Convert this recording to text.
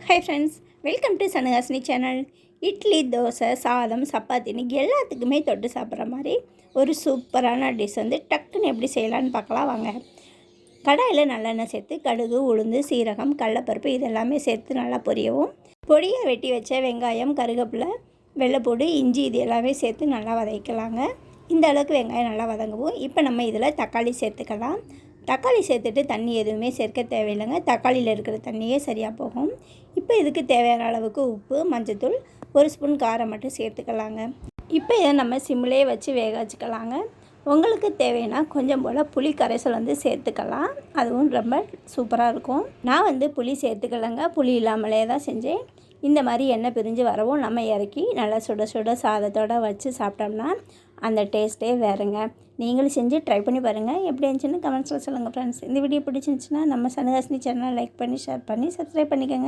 Hi friends, welcome to Sanuhasini channel. Idli, dosa, சாதம், சப்பாத்தின்னு எல்லாத்துக்குமே தொட்டு சாப்பிட்ற மாதிரி ஒரு சூப்பரான டிஷ் வந்து டக்குன்னு எப்படி செய்யலான்னு பார்க்கலாம் வாங்க. கடாயில் நல்லெண்ணெய் சேர்த்து கடுகு, உளுந்து, சீரகம், கடலைப்பருப்பு இதெல்லாமே சேர்த்து நல்லா பொரியவும், பொடியை வெட்டி வச்ச வெங்காயம், கருவேப்பிலை, வெள்ளைப்பூடு, இஞ்சி இது எல்லாமே சேர்த்து நல்லா வதக்கலாங்க. இந்த அளவுக்கு வெங்காயம் நல்லா வதங்குவோம். இப்போ நம்ம இதில் தக்காளி சேர்த்துக்கலாம். தக்காளி சேர்த்துட்டு தண்ணி எதுவுமே சேர்க்க தேவையில்லைங்க. தக்காளியில் இருக்கிற தண்ணியே சரியாக போகும். இப்போ இதுக்கு தேவையான அளவுக்கு உப்பு, மஞ்சத்தூள், ஒரு ஸ்பூன் காரம் மட்டும் சேர்த்துக்கலாங்க. இப்போ இதை நம்ம சிம்மிலே வச்சு வேக வச்சுக்கலாங்க. உங்களுக்கு தேவைன்னா கொஞ்சம் போல் புளி கரைசல் வந்து சேர்த்துக்கலாம். அதுவும் ரொம்ப சூப்பராக இருக்கும். நான் வந்து புளி சேர்த்துக்கலைங்க, புளி இல்லாமலே தான் செஞ்சேன். இந்த மாதிரி எண்ணெய் பிரிஞ்சு வரவும் நம்ம இறக்கி நல்லா சுட சுட சாதத்தோடு வச்சு சாப்பிட்டோம்னா அந்த டேஸ்ட்டே வேறுங்க. நீங்களும் செஞ்சு ட்ரை பண்ணி பாருங்கள். எப்படி இருந்துச்சுன்னு கமெண்ட்ஸில் சொல்லுங்கள் ஃப்ரெண்ட்ஸ். இந்த வீடியோ பிடிச்சிருந்துச்சுன்னா நம்ம சனுஹாசினி சேனலை லைக் பண்ணி, ஷேர் பண்ணி, சப்ஸ்கிரைப் பண்ணிக்கோங்க.